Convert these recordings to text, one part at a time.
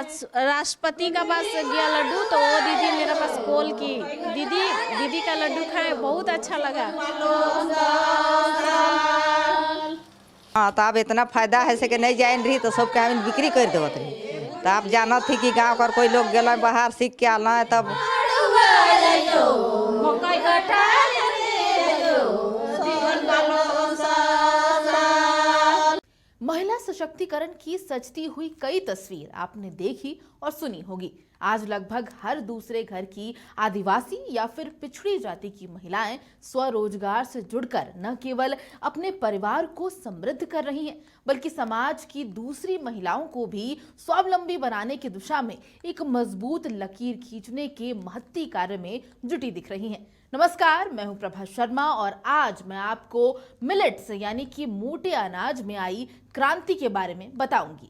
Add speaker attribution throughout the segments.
Speaker 1: राष्ट्रपति का पास गया लड्डू तो वो दीदी मेरे पास कॉल की, दीदी का लड्डू खाए, बहुत अच्छा लगा।
Speaker 2: हाँ, तो अब इतना फायदा है से कि नहीं जाए रही तो सबके हम बिक्री कर देवत रही। तो आप जाना थी कि गांव कर कोई लोग गए बाहर सीख के आना है तब
Speaker 3: महिला सशक्तिकरण की सजती हुई कई तस्वीर आपने देखी और सुनी होगी। आज लगभग हर दूसरे घर की आदिवासी या फिर पिछड़ी जाति की महिलाएं स्वरोजगार से जुड़कर न केवल अपने परिवार को समृद्ध कर रही हैं, बल्कि समाज की दूसरी महिलाओं को भी स्वावलंबी बनाने की दिशा में एक मजबूत लकीर खींचने के महत्ती कार्य में जुटी दिख रही हैं। नमस्कार, मैं हूं प्रभा शर्मा और आज मैं आपको मिलेट्स यानी कि मोटे अनाज में आई क्रांति के बारे में बताऊंगी।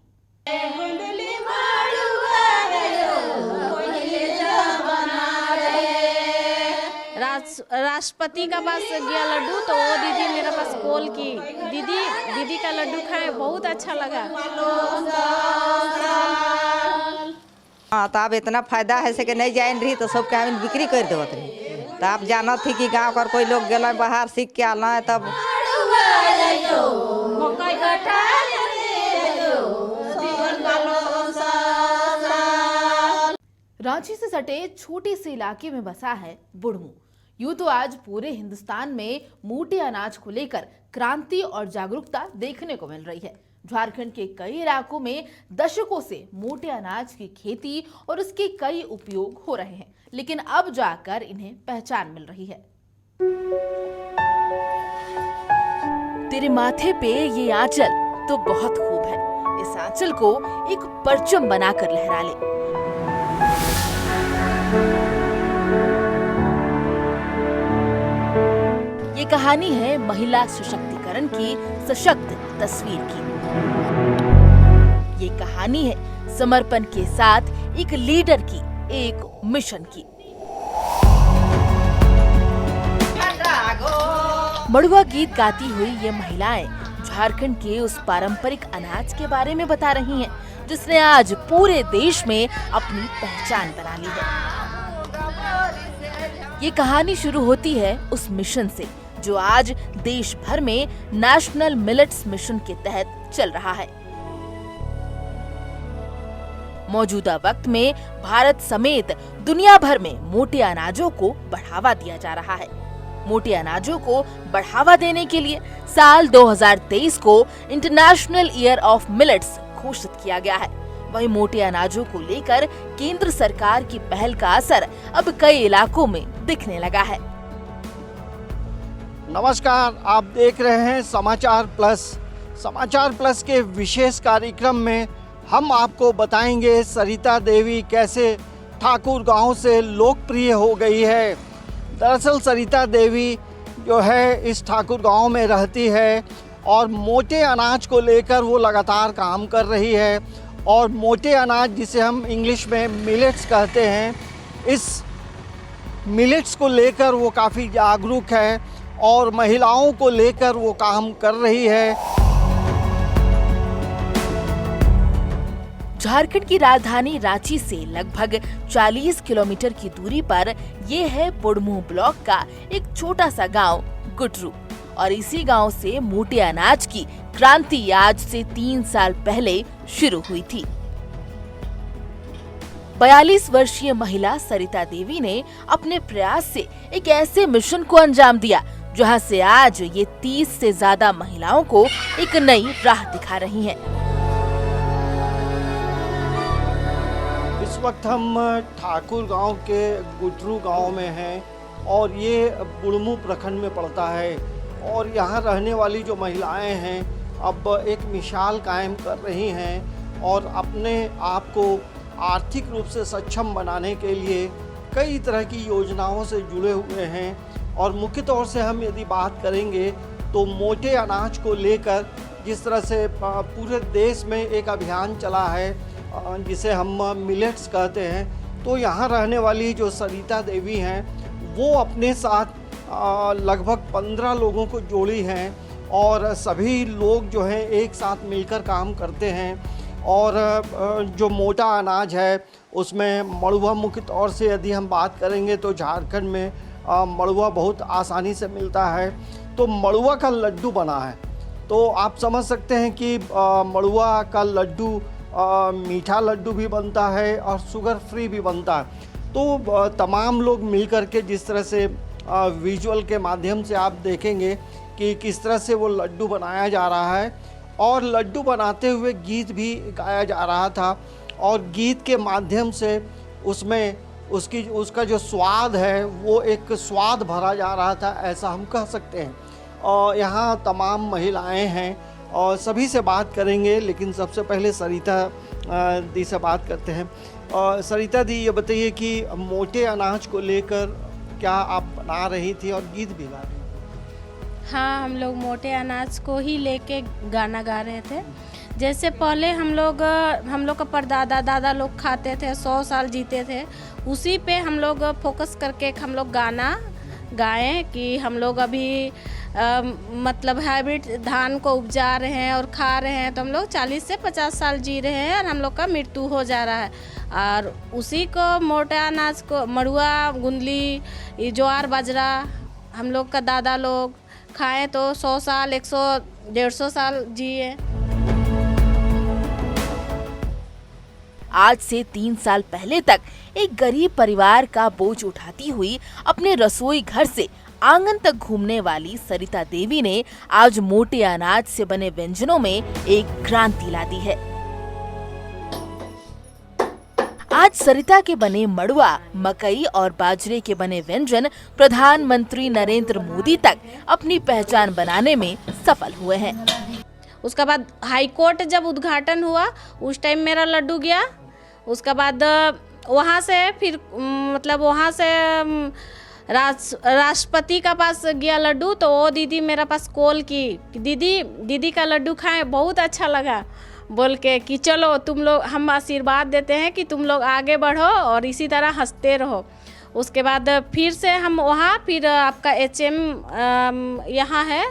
Speaker 1: राष्ट्रपति का पास गया लड्डू तो वो दीदी मेरे पास कॉल की, दीदी का लड्डू खाए, बहुत अच्छा लगा।
Speaker 2: हाँ, तो अब इतना फायदा है से कि नहीं जाए रही तो सबके हम बिक्री कर देवत रही। तो आप जाना थी कि गांव कर कोई लोग गए बाहर सीख के आना है तब
Speaker 3: रांची से सटे छोटे से इलाके में बसा है बुढ़मू। यूं तो आज पूरे हिंदुस्तान में मोटे अनाज को लेकर क्रांति और जागरूकता देखने को मिल रही है। झारखंड के कई इलाकों में दशकों से मोटे अनाज की खेती और उसके कई उपयोग हो रहे हैं, लेकिन अब जाकर इन्हें पहचान मिल रही है। तेरे माथे पे ये आंचल तो बहुत खूब है, इस आंचल को एक परचम बनाकर लहरा ले। ये कहानी है महिला सशक्तिकरण की सशक्त तस्वीर की। ये कहानी है समर्पण के साथ एक लीडर की, एक मिशन की। मड़ुआ गीत गाती हुई ये महिलाएं झारखंड के उस पारंपरिक अनाज के बारे में बता रही हैं, जिसने आज पूरे देश में अपनी पहचान बना ली है। ये कहानी शुरू होती है उस मिशन से जो आज देश भर में नेशनल मिलेट्स मिशन के तहत चल रहा है। मौजूदा वक्त में भारत समेत दुनिया भर में मोटे अनाजों को बढ़ावा दिया जा रहा है। मोटे अनाजों को बढ़ावा देने के लिए साल 2023 को इंटरनेशनल ईयर ऑफ मिलेट्स घोषित किया गया है। वहीं मोटे अनाजों को लेकर केंद्र सरकार की पहल का असर अब कई इलाकों में दिखने लगा है।
Speaker 4: नमस्कार, आप देख रहे हैं समाचार प्लस। समाचार प्लस के विशेष कार्यक्रम में हम आपको बताएंगे सरिता देवी कैसे ठाकुर गांव से लोकप्रिय हो गई है। दरअसल सरिता देवी जो है इस ठाकुर गांव में रहती है और मोटे अनाज को लेकर वो लगातार काम कर रही है। और मोटे अनाज जिसे हम इंग्लिश में मिलेट्स कहते हैं, इस मिलेट्स को लेकर वो काफ़ी जागरूक है और महिलाओं को लेकर वो काम कर रही है।
Speaker 3: झारखंड की राजधानी रांची से लगभग 40 किलोमीटर की दूरी पर ये है बुढ़मू ब्लॉक का एक छोटा सा गांव गुटरू। और इसी गांव से मोटे अनाज की क्रांति आज से 3 साल पहले शुरू हुई थी। 42 वर्षीय महिला सरिता देवी ने अपने प्रयास से एक ऐसे मिशन को अंजाम दिया जहां से आज ये 30 से ज्यादा महिलाओं को एक नई राह दिखा रही हैं।
Speaker 4: इस वक्त हम ठाकुर गांव के गुटरू गांव में हैं और ये बुढ़मू प्रखंड में पड़ता है। और यहाँ रहने वाली जो महिलाएं हैं अब एक मिसाल कायम कर रही हैं और अपने आप को आर्थिक रूप से सक्षम बनाने के लिए कई तरह की योजनाओं से जुड़े हुए हैं। और मुख्य तौर से हम यदि बात करेंगे तो मोटे अनाज को लेकर जिस तरह से पूरे देश में एक अभियान चला है जिसे हम मिलेट्स कहते हैं, तो यहाँ रहने वाली जो सरिता देवी हैं वो अपने साथ लगभग 15 लोगों को जोड़ी हैं और सभी लोग जो हैं एक साथ मिलकर काम करते हैं। और जो मोटा अनाज है उसमें मड़ुआ मुख्य तौर से यदि हम बात करेंगे तो झारखंड में मड़ुआ बहुत आसानी से मिलता है। तो मड़ुआ का लड्डू बना है, तो आप समझ सकते हैं कि मड़ुआ का लड्डू मीठा लड्डू भी बनता है और शुगर फ्री भी बनता है। तो तमाम लोग मिल कर के जिस तरह से विजुअल के माध्यम से आप देखेंगे कि किस तरह से वो लड्डू बनाया जा रहा है और लड्डू बनाते हुए गीत भी गाया जा रहा था और गीत के माध्यम से उसमें उसका जो स्वाद है वो एक स्वाद भरा जा रहा था, ऐसा हम कह सकते हैं। और यहाँ तमाम महिलाएं हैं और सभी से बात करेंगे, लेकिन सबसे पहले सरिता दी से बात करते हैं। सरिता दी, ये बताइए कि मोटे अनाज को लेकर क्या आप बना रही थी और गीत भी गा रही थी?
Speaker 1: हाँ, हम लोग मोटे अनाज को ही लेके गाना गा रहे थे। जैसे पहले हम लोग का परदादा दादा लोग खाते थे, 100 साल जीते थे, उसी पे हम लोग फोकस करके हम लोग गाना गाएं कि हम लोग अभी मतलब हाइब्रिड धान को उपजा रहे हैं और खा रहे हैं, तो हम लोग 40 से 50 साल जी रहे हैं और हम लोग का मृत्यु हो जा रहा है। और उसी को मोटा अनाज को मड़ुआ गुंदली ज्वार बाजरा हम लोग का दादा लोग खाएं तो 100 साल 100-150 साल जिए।
Speaker 3: आज से 3 साल पहले तक एक गरीब परिवार का बोझ उठाती हुई अपने रसोई घर से आंगन तक घूमने वाली सरिता देवी ने आज मोटे अनाज से बने व्यंजनों में एक क्रांति ला दी है। आज सरिता के बने मड़ुआ, मकई और बाजरे के बने व्यंजन प्रधानमंत्री नरेंद्र मोदी तक अपनी पहचान बनाने में सफल हुए हैं।
Speaker 1: उसके बाद हाई कोर्ट जब उद्घाटन हुआ उस टाइम मेरा लड्डू गया। उसके बाद वहाँ से फिर मतलब वहाँ से राष्ट्रपति का पास गया लड्डू, तो वो दीदी मेरा पास कॉल की दीदी का लड्डू खाएं, बहुत अच्छा लगा बोल के कि चलो तुम लोग, हम आशीर्वाद देते हैं कि तुम लोग आगे बढ़ो और इसी तरह हंसते रहो। उसके बाद फिर से हम वहाँ फिर आपका HM यहाँ है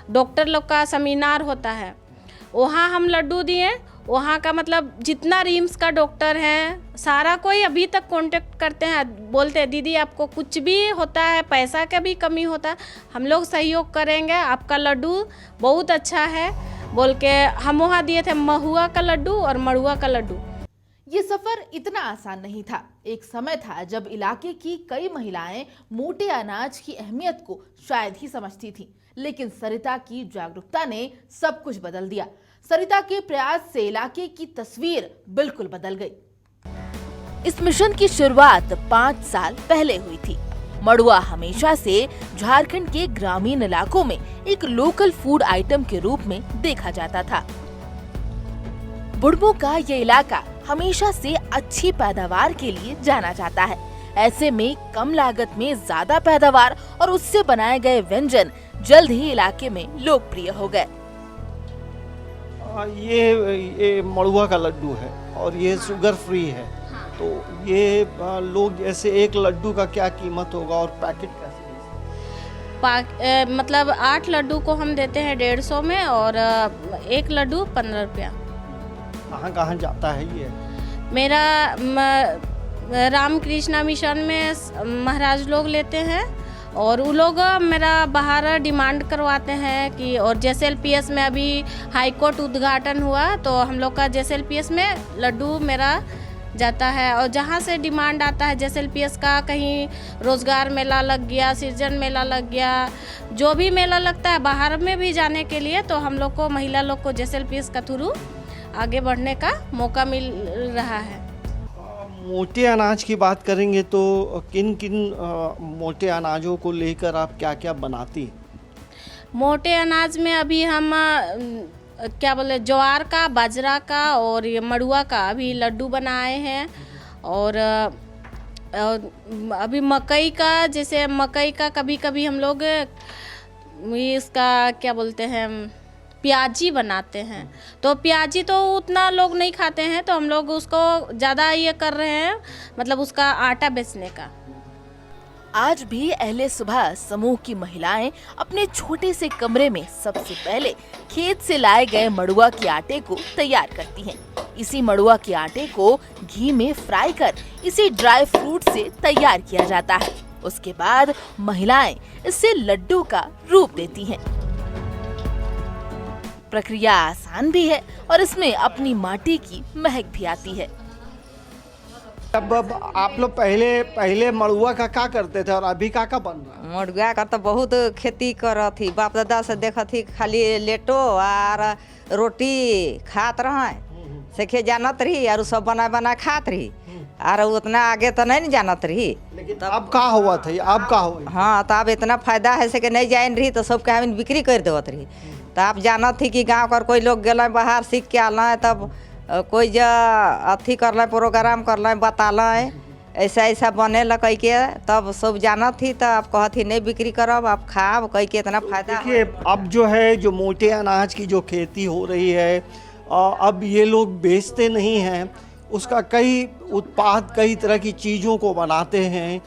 Speaker 1: डॉक्टर लोग का सेमिनार होता है, वहाँ हम लड्डू दिए। वहाँ का मतलब जितना रिम्स का डॉक्टर है सारा कोई अभी तक कांटेक्ट करते हैं, बोलते हैं दीदी आपको कुछ भी होता है, पैसा का भी कमी होता है, हम लोग सहयोग करेंगे, आपका लड्डू बहुत अच्छा है बोल के हम वहाँ दिए थे महुआ का लड्डू और मड़ुआ का लड्डू।
Speaker 3: ये सफर इतना आसान नहीं था। एक समय था जब इलाके की कई महिलाएं मोटे अनाज की अहमियत को शायद ही समझती थीं, लेकिन सरिता की जागरूकता ने सब कुछ बदल दिया। सरिता के प्रयास से इलाके की तस्वीर बिल्कुल बदल गई। इस मिशन की शुरुआत 5 साल पहले हुई थी। मड़ुआ हमेशा से झारखंड के ग्रामीण इलाकों में एक लोकल फूड आइटम के रूप में देखा जाता था। बुढ़बों का ये इलाका हमेशा से अच्छी पैदावार के लिए जाना जाता है। ऐसे में कम लागत में ज्यादा पैदावार और उससे बनाए गए व्यंजन जल्द ही इलाके में लोकप्रिय हो गए।
Speaker 4: ये मड़ुआ का लड्डू है और ये शुगर फ्री है, तो ये लोग जैसे एक लड्डू का क्या कीमत होगा और पैकेट कैसे?
Speaker 1: मतलब 8 लड्डू को हम देते हैं 150 में और एक लड्डू 15 रुपया।
Speaker 4: कहाँ जाता है ये?
Speaker 1: मेरा रामकृष्णा मिशन में महाराज लोग लेते हैं और वो लोग मेरा बाहर डिमांड करवाते हैं कि, और JSLPS में अभी हाई कोर्ट उद्घाटन हुआ तो हम लोग का JSLPS में लड्डू मेरा जाता है। और जहाँ से डिमांड आता है JSLPS का, कहीं रोजगार मेला लग गया, सृजन मेला लग गया, जो भी मेला लगता है बाहर में भी जाने के लिए, तो हम लोग को महिला लोग को JSLPS का थ्रू आगे बढ़ने का मौका मिल रहा है।
Speaker 4: मोटे अनाज की बात करेंगे तो किन किन मोटे अनाजों को लेकर आप क्या क्या बनाती?
Speaker 1: मोटे अनाज में अभी हम क्या बोले ज्वार का, बाजरा का और ये मड़ुआ का अभी लड्डू बनाए हैं। और अभी मकई का, जैसे मकई का कभी कभी हम लोग इसका क्या बोलते हैं प्याजी बनाते हैं, तो प्याजी तो उतना लोग नहीं खाते हैं, तो हम लोग उसको ज़्यादा ये कर रहे हैं, मतलब उसका आटा बेचने का।
Speaker 3: आज भी अहले सुबह समूह की महिलाएं अपने छोटे से कमरे में सबसे पहले खेत से लाए गए मड़ुआ के आटे को तैयार करती हैं। इसी मड़ुआ के आटे को घी में फ्राई कर इसे ड्राई फ्रूट से तैयार किया जाता है। उसके बाद महिलाएं इसे लड्डू का रूप देती हैं। प्रक्रिया आसान भी है और इसमें अपनी माटी की महक भी आती है।
Speaker 4: अब आप लोग पहले मड़ुआ का क्या करते थे और अभी का बन रहा है?
Speaker 2: मड़ुआ का तो बहुत खेती करत थी, बाप दादा से देखत थी, खाली लेटो और रोटी खात रहे, सीखे जानत रही और सब बना खात रही, और उतना आगे तो नहीं जानत रही।
Speaker 4: लेकिन अब का हुआ था, अब का हुआ?
Speaker 2: हाँ, तो अब इतना फायदा है से कि नहीं जान रही तो सबके हम बिक्री कर देवत रही। तो आप जानत थी कि गांव कर कोई लोग गए बाहर सीख के आल, तब कोई जो अथी कर प्रोग्राम कर बताल ऐसा बने कह के, तब सब जानत थी। तो आप कहत थी नहीं बिक्री करब, आप खाब कह के, इतना फायदा।
Speaker 4: देखिए अब जो है जो मोटे अनाज की जो खेती हो रही है, अब ये लोग बेचते नहीं हैं, उसका कई उत्पाद कई तरह की चीज़ों को बनाते हैं।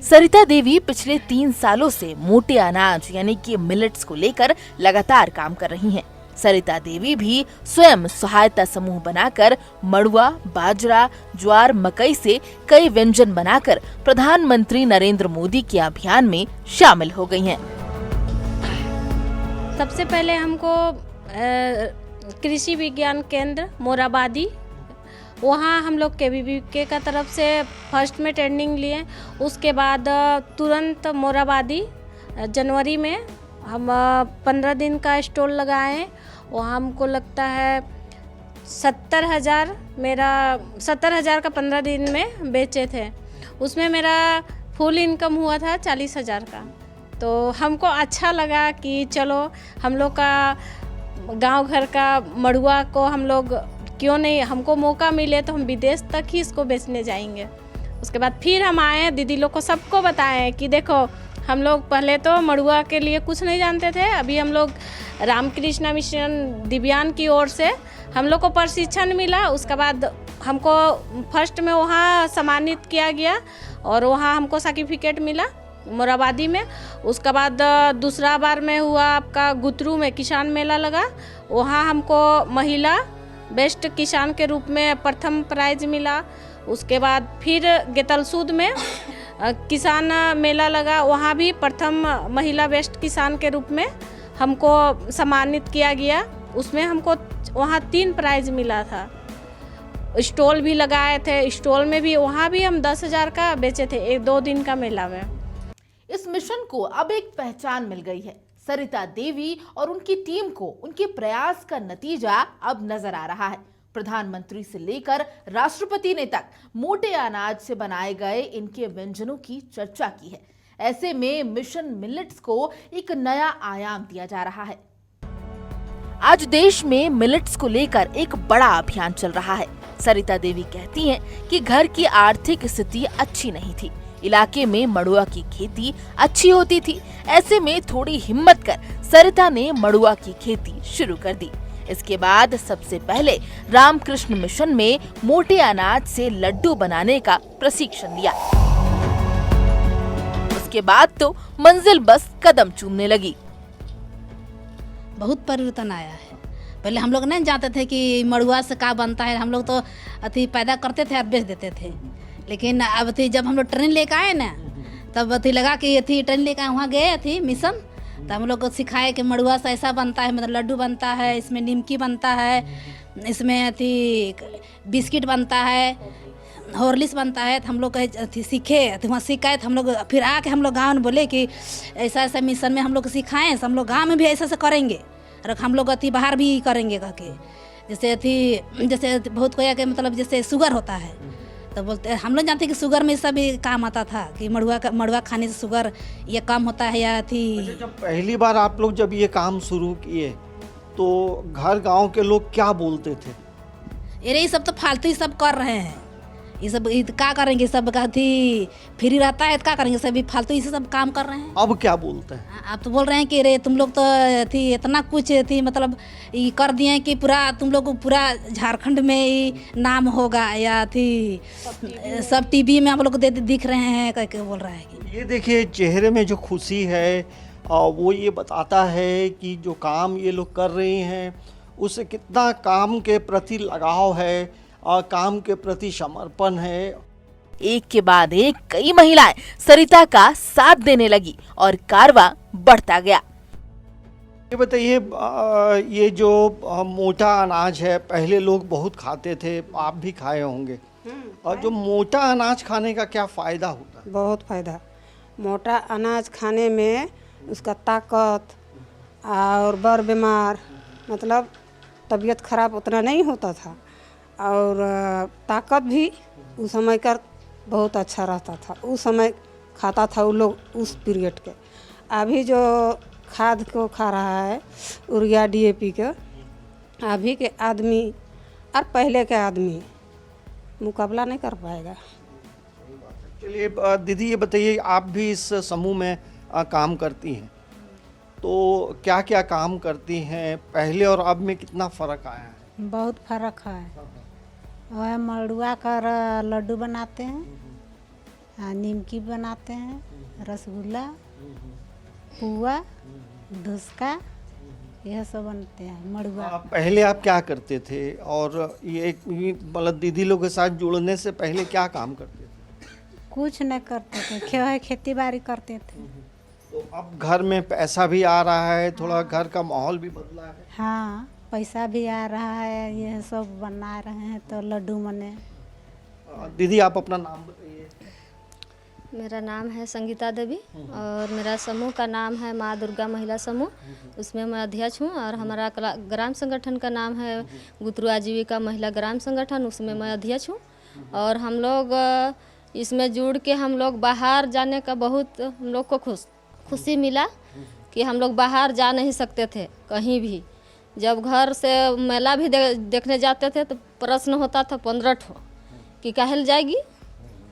Speaker 3: सरिता देवी पिछले 3 सालों से मोटे अनाज यानी कि मिलेट्स को लेकर लगातार काम कर रही हैं। सरिता देवी भी स्वयं सहायता समूह बनाकर मड़ुआ, बाजरा, ज्वार, मकई से कई व्यंजन बनाकर प्रधानमंत्री नरेंद्र मोदी के अभियान में शामिल हो गई हैं।
Speaker 1: सबसे पहले हमको कृषि विज्ञान केंद्र मोराबादी, वहाँ हम लोग KVBK का तरफ से फर्स्ट में ट्रेनिंग लिए। उसके बाद तुरंत मोराबादी जनवरी में हम 15 दिन का स्टॉल लगाए। वहाँ हमको लगता है 70,000 का 15 दिन में बेचे थे। उसमें मेरा फुल इनकम हुआ था 40,000 का। तो हमको अच्छा लगा कि चलो हम लोग का गांव घर का मड़ुआ को हम लोग क्यों नहीं, हमको मौका मिले तो हम विदेश तक ही इसको बेचने जाएंगे। उसके बाद फिर हम आए, दीदी लोग को सबको बताएं कि देखो हम लोग पहले तो मड़ुआ के लिए कुछ नहीं जानते थे, अभी हम लोग रामकृष्ण मिशन दिव्यांग की ओर से हम लोग को प्रशिक्षण मिला। उसके बाद हमको फर्स्ट में वहाँ सम्मानित किया गया और वहाँ हमको सर्टिफिकेट मिला मोराबादी में। उसके बाद दूसरा बार में हुआ आपका गुतरू में किसान मेला लगा, वहाँ हमको महिला बेस्ट किसान के रूप में प्रथम प्राइज मिला। उसके बाद फिर गेतलसूद में किसान मेला लगा, वहाँ भी प्रथम महिला बेस्ट किसान के रूप में हमको सम्मानित किया गया। उसमें हमको वहाँ 3 प्राइज मिला था। स्टॉल भी लगाए थे, स्टॉल में भी वहाँ भी हम 10,000 का बेचे थे 1-2 दिन का मेला में।
Speaker 3: इस मिशन को अब एक पहचान मिल गई है। सरिता देवी और उनकी टीम को उनके प्रयास का नतीजा अब नजर आ रहा है। प्रधानमंत्री से लेकर राष्ट्रपति ने तक मोटे अनाज से बनाए गए इनके व्यंजनों की चर्चा की है। ऐसे में मिशन मिलेट्स को एक नया आयाम दिया जा रहा है। आज देश में मिलेट्स को लेकर एक बड़ा अभियान चल रहा है। सरिता देवी कहती हैं कि घर की आर्थिक स्थिति अच्छी नहीं थी, इलाके में मड़ुआ की खेती अच्छी होती थी। ऐसे में थोड़ी हिम्मत कर सरिता ने मड़ुआ की खेती शुरू कर दी। इसके बाद सबसे पहले रामकृष्ण मिशन में मोटे अनाज से लड्डू बनाने का प्रशिक्षण लिया। उसके बाद तो मंजिल बस कदम चूमने लगी।
Speaker 5: बहुत परिवर्तन आया है। पहले हम लोग नहीं जानते थे कि मड़ुआ से क्या बनता है, हम लोग तो अथी पैदा करते थे और बेच देते थे। लेकिन अब थी जब हम लोग ट्रेन लेकर आए ना, तब अथी लगा कि अथी ट्रेन लेकर वहाँ गए थी मिशन, तो हम लोग को सिखाए कि मड़ुआ से ऐसा बनता है, मतलब लड्डू बनता है, इसमें निमकी बनता है, इसमें अथी बिस्किट बनता है, हॉर्लिक्स बनता है। तो हम लोग अथी सीखे, तो वहाँ सीखाए, तो हम लोग फिर आके हम लोग गाँव में बोले कि ऐसा ऐसा मिशन में हम लोग सिखाएँ, तो हम लोग गाँव में भी ऐसा ऐसा करेंगे और हम लोग अथी बाहर भी करेंगे कह के। जैसे बहुत कोई के मतलब जैसे शुगर होता है, तो बोलते हम लोग जानते हैं कि शुगर में सब भी काम आता था कि मड़ुआ खाने से शुगर ये कम होता है या थी।
Speaker 4: जब पहली बार आप लोग जब ये काम शुरू किए तो घर गांव के लोग क्या बोलते थे?
Speaker 5: अरे ये सब तो फालतू ही सब कर रहे हैं, ये सब क्या करेंगे, सब थी फ्री रहता है तो क्या करेंगे, सब फालतू इसे सब काम कर रहे हैं।
Speaker 4: अब क्या बोलते हैं?
Speaker 5: आप तो बोल रहे हैं कि अरे तुम लोग तो थी इतना कुछ थी मतलब ये कर दिए कि पूरा तुम लोग को पूरा झारखंड में ही नाम होगा, या थी सब टीवी में आप लोग दिख रहे हैं कह के बोल रहा है कि।
Speaker 4: ये देखिए चेहरे में जो खुशी है वो ये बताता है कि जो काम ये लोग कर रही हैं उसे कितना काम के प्रति लगाव है, काम के प्रति समर्पण है।
Speaker 3: एक के बाद एक कई महिलाएं सरिता का साथ देने लगी और कारवां बढ़ता गया।
Speaker 4: ये बताइए, ये जो मोटा अनाज है पहले लोग बहुत खाते थे, आप भी खाए होंगे, और जो मोटा अनाज खाने का क्या फ़ायदा होता है?
Speaker 6: बहुत फ़ायदा। मोटा अनाज खाने में उसका ताकत और बर बीमार मतलब तबीयत खराब उतना नहीं होता था, और ताकत भी उस समय का बहुत अच्छा रहता था। उस समय खाता था वो लोग उस पीरियड के। अभी जो खाद को खा रहा है यूरिया DAP के, अभी के आदमी और पहले के आदमी मुकाबला नहीं कर पाएगा।
Speaker 4: चलिए दीदी, ये बताइए, आप भी इस समूह में काम करती हैं, तो क्या क्या काम करती हैं? पहले और अब में कितना फ़र्क आया है?
Speaker 7: बहुत फर्क है। वह मड़ुआ का लड्डू बनाते हैं, निमकी बनाते हैं, रसगुल्ला, पुआ, धुसका, यह सब बनते हैं मड़ुआ।
Speaker 4: पहले आप क्या करते थे, और ये मतलब दीदी लोग के साथ जुड़ने से पहले क्या काम करते थे?
Speaker 7: कुछ नहीं करते थे, खेती बाड़ी करते थे।
Speaker 4: तो अब घर में पैसा भी आ रहा है, थोड़ा घर का माहौल भी बदला है।
Speaker 7: हाँ, पैसा भी आ रहा है, यह सब बना रहे हैं तो लड्डू बने।
Speaker 4: दीदी, आप अपना नाम बताइए।
Speaker 8: मेरा नाम है संगीता देवी और मेरा समूह का नाम है माँ दुर्गा महिला समूह, उसमें मैं अध्यक्ष हूँ। और हमारा ग्राम संगठन का नाम है गुतरू आजीविका महिला ग्राम संगठन, उसमें मैं अध्यक्ष हूँ। और हम लोग इसमें जुड़ के हम लोग बाहर जाने का बहुत हम लोग को खुशी मिला कि हम लोग बाहर जा नहीं सकते थे कहीं भी। जब घर से मेला भी देखने जाते थे तो प्रश्न होता था 15 ठो कि काहे जाएगी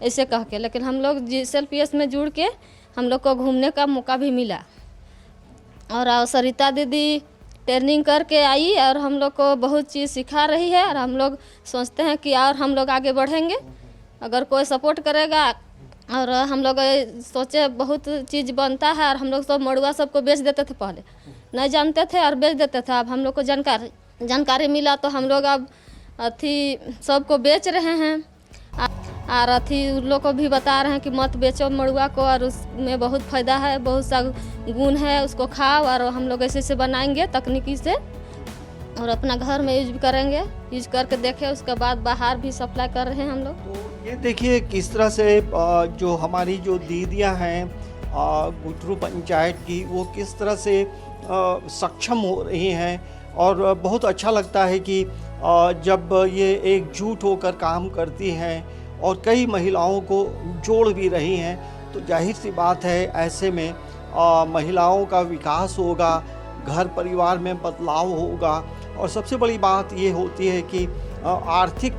Speaker 8: ऐसे कह के, लेकिन हम लोग GSLPS में जुड़ के हम लोग को घूमने का मौका भी मिला। और सरिता दीदी ट्रेनिंग करके आई और हम लोग को बहुत चीज़ सिखा रही है, और हम लोग सोचते हैं कि और हम लोग आगे बढ़ेंगे अगर कोई सपोर्ट करेगा। और हम लोग सोचे बहुत चीज़ बनता है, और हम लोग सब मड़ुआ सबको बेच देते थे, पहले नहीं जानते थे और बेच देते थे। अब हम लोग को जानकारी मिला तो हम लोग अब अथी सबको बेच रहे हैं, और अथी उन लोग को भी बता रहे हैं कि मत बेचो मड़ुआ को, और उसमें बहुत फ़ायदा है, बहुत सा गुण है, उसको खाओ। और हम लोग ऐसे बनाएंगे तकनीकी से और अपना घर में यूज करेंगे, यूज करके देखें, उसके बाद बाहर भी सप्लाई कर रहे हैं हम लोग।
Speaker 4: तो ये देखिए किस तरह से जो हमारी जो दीदियां हैं गुटरू पंचायत की, वो किस तरह से सक्षम हो रही हैं। और बहुत अच्छा लगता है कि जब ये एकजुट होकर काम करती हैं और कई महिलाओं को जोड़ भी रही हैं, तो जाहिर सी बात है ऐसे में महिलाओं का विकास होगा, घर परिवार में बदलाव होगा। और सबसे बड़ी बात ये होती है कि आर्थिक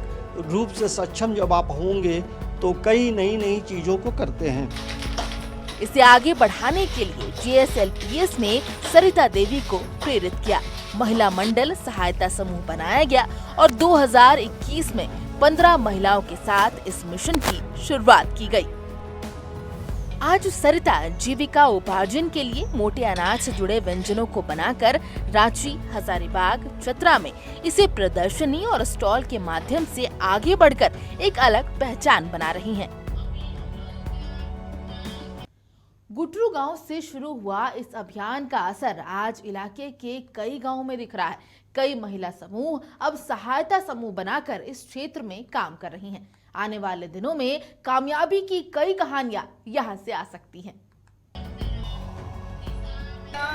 Speaker 4: रूप से सक्षम जब आप होंगे तो कई नई चीज़ों को करते हैं।
Speaker 3: इसे आगे बढ़ाने के लिए GSLPS ने सरिता देवी को प्रेरित किया। महिला मंडल सहायता समूह बनाया गया और 2021 में 15 महिलाओं के साथ इस मिशन की शुरुआत की गई। आज सरिता जीविका उपार्जन के लिए मोटे अनाज से जुड़े व्यंजनों को बनाकर रांची, हजारीबाग, चतरा में इसे प्रदर्शनी और स्टॉल के माध्यम से आगे बढ़कर एक अलग पहचान बना रही हैं। गुटरू गांव से शुरू हुआ इस अभियान का असर आज इलाके के कई गांवों में दिख रहा है। कई महिला समूह अब सहायता समूह बनाकर इस क्षेत्र में काम कर रही हैं। आने वाले दिनों में कामयाबी की कई कहानियां यहां से आ सकती हैं।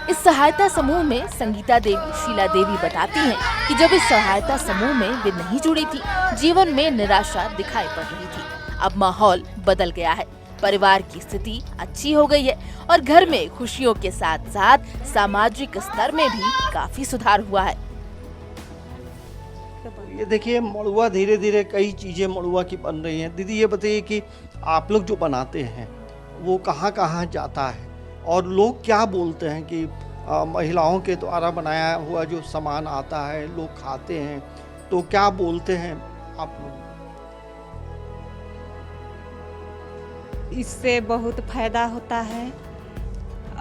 Speaker 3: इस सहायता समूह में संगीता देवी, शीला देवी बताती हैं कि जब इस सहायता समूह में वे नहीं जुड़ी थी, जीवन में निराशा दिखाई पड़ रही थी। अब माहौल बदल गया है, परिवार की स्थिति अच्छी हो गई है और घर में खुशियों के साथ साथ सामाजिक स्तर में भी काफी सुधार हुआ है।
Speaker 4: ये देखिए मड़ुआ धीरे धीरे कई चीज़ें मड़ुआ की बन रही हैं। दीदी ये बताइए कि आप लोग जो बनाते हैं वो कहाँ कहाँ जाता है और लोग क्या बोलते हैं कि महिलाओं के द्वारा बनाया हुआ जो सामान आता है लोग खाते हैं, तो क्या बोलते हैं आप लोग?
Speaker 6: इससे बहुत फायदा होता है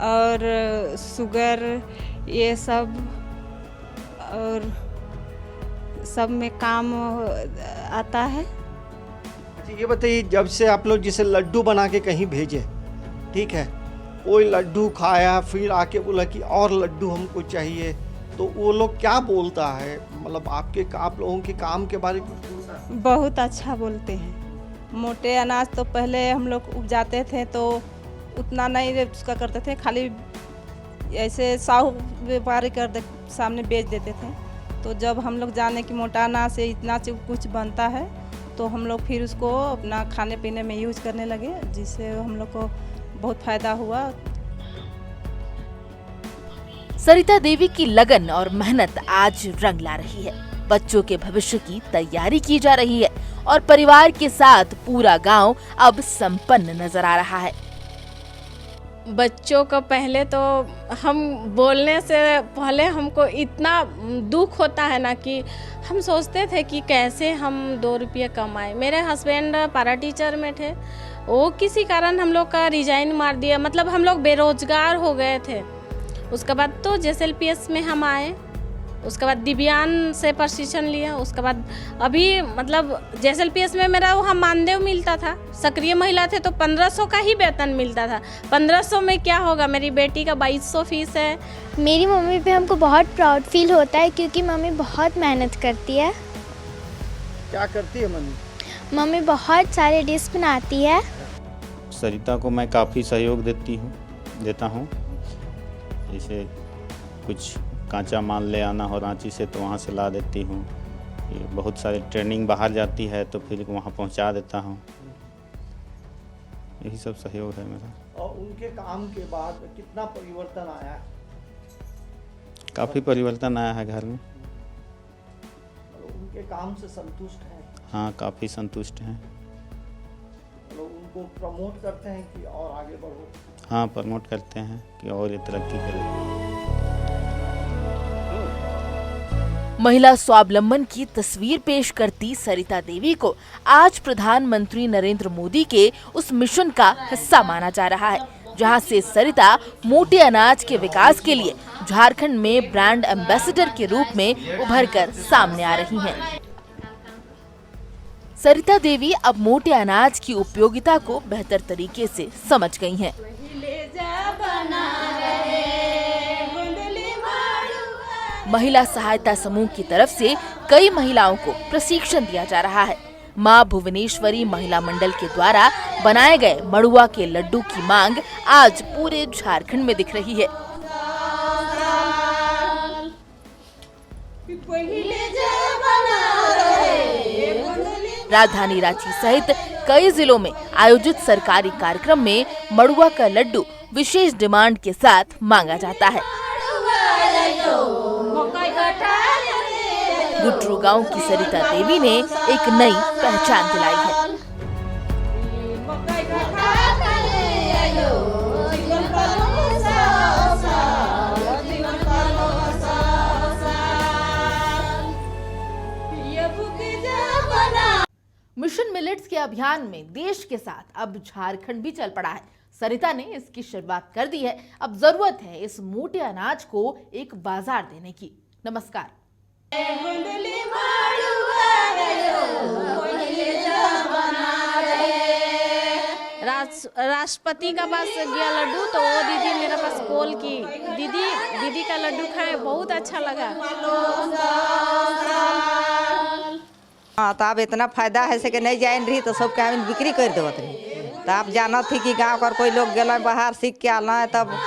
Speaker 6: और शुगर ये सब और
Speaker 7: सब में काम आता है।
Speaker 4: अच्छा ये बताइए, जब से आप लोग जिसे लड्डू बना के कहीं भेजे, ठीक है, कोई लड्डू खाया फिर आके बोला कि और लड्डू हमको चाहिए, तो वो लोग क्या बोलता है? मतलब आप लोगों के काम के बारे में कुछ बोलता है?
Speaker 7: बहुत अच्छा बोलते हैं। मोटे अनाज तो पहले हम लोग उपजाते थे तो उतना नहीं उसका करते थे, खाली ऐसे साहू व्यापारी सामने बेच देते थे। तो जब हम लोग जाने कि मोटा अनाज से इतना कुछ बनता है तो हम लोग फिर उसको अपना खाने पीने में यूज करने लगे, जिससे हम लोग को बहुत फ़ायदा हुआ।
Speaker 3: सरिता देवी की लगन और मेहनत आज रंग ला रही है। बच्चों के भविष्य की तैयारी की जा रही है और परिवार के साथ पूरा गांव अब संपन्न नजर आ रहा है।
Speaker 1: बच्चों को पहले तो हम बोलने से पहले हमको इतना दुख होता है ना कि हम सोचते थे कि कैसे हम 2 रुपये कमाएं। मेरे हस्बैंड पारा टीचर में थे, वो किसी कारण हम लोग का रिजाइन मार दिया, मतलब हम लोग बेरोजगार हो गए थे। उसके बाद तो JSLPS में हम आए, उसके बाद दिव्यांग से प्रशिक्षण लिया, उसके बाद अभी मतलब JSLPS में मेरा वहाँ मानदेय मिलता था। सक्रिय महिला थे तो 1500 का ही वेतन मिलता था। 1500 में क्या होगा? मेरी बेटी का 2200 फीस है।
Speaker 9: मेरी मम्मी पे हमको बहुत प्राउड फील होता है क्योंकि मम्मी बहुत मेहनत करती है।
Speaker 4: क्या करती है मम्मी?
Speaker 9: मम्मी बहुत सारे डिश बनाती है।
Speaker 10: सरिता को मैं काफ़ी सहयोग देता हूँ। जैसे कुछ कांचा माल ले आना हो रांची से तो वहाँ से ला देती हूँ। बहुत सारे ट्रेनिंग बाहर जाती है तो फिर वहाँ पहुँचा देता हूँ। यही सब सहयोग है मेरा।
Speaker 4: और उनके काम के बाद कितना परिवर्तन आया है?
Speaker 10: काफ़ी परिवर्तन आया है घर में।
Speaker 4: उनके काम से संतुष्ट हैं?
Speaker 10: हाँ, काफ़ी संतुष्ट हैं।
Speaker 4: उनको प्रमोट करते हैं कि और आगे बढ़ो?
Speaker 10: हाँ, प्रमोट करते हैं कि और ये तरक्की करें।
Speaker 3: महिला स्वावलंबन की तस्वीर पेश करती सरिता देवी को आज प्रधानमंत्री नरेंद्र मोदी के उस मिशन का हिस्सा माना जा रहा है, जहां से सरिता मोटे अनाज के विकास के लिए झारखंड में ब्रांड एम्बेसडर के रूप में उभरकर सामने आ रही हैं। सरिता देवी अब मोटे अनाज की उपयोगिता को बेहतर तरीके से समझ गई हैं। महिला सहायता समूह की तरफ से कई महिलाओं को प्रशिक्षण दिया जा रहा है। मां भुवनेश्वरी महिला मंडल के द्वारा बनाए गए मड़ुआ के लड्डू की मांग आज पूरे झारखंड में दिख रही है। राजधानी रांची सहित कई जिलों में आयोजित सरकारी कार्यक्रम में मड़ुआ का लड्डू विशेष डिमांड के साथ मांगा जाता है। गुटरू गांव की सरिता देवी ने एक नई पहचान दिलाई है। मिशन मिलेट्स के अभियान में देश के साथ अब झारखंड भी चल पड़ा है। सरिता ने इसकी शुरुआत कर दी है। अब जरूरत है इस मोटे अनाज को एक बाजार देने की। नमस्कार।
Speaker 1: राष्ट्रपति का पास गया लड्डू तो वो दीदी मेरे पास कॉल की, दीदी का लड्डू खाए बहुत अच्छा लगा।
Speaker 2: हाँ, तो अब इतना फायदा है से कि नहीं जान रही तो सब के बिक्री कर देवत रही। तो आप जाना थी कि गांव कर कोई लोग गए बाहर सीख के आना है तब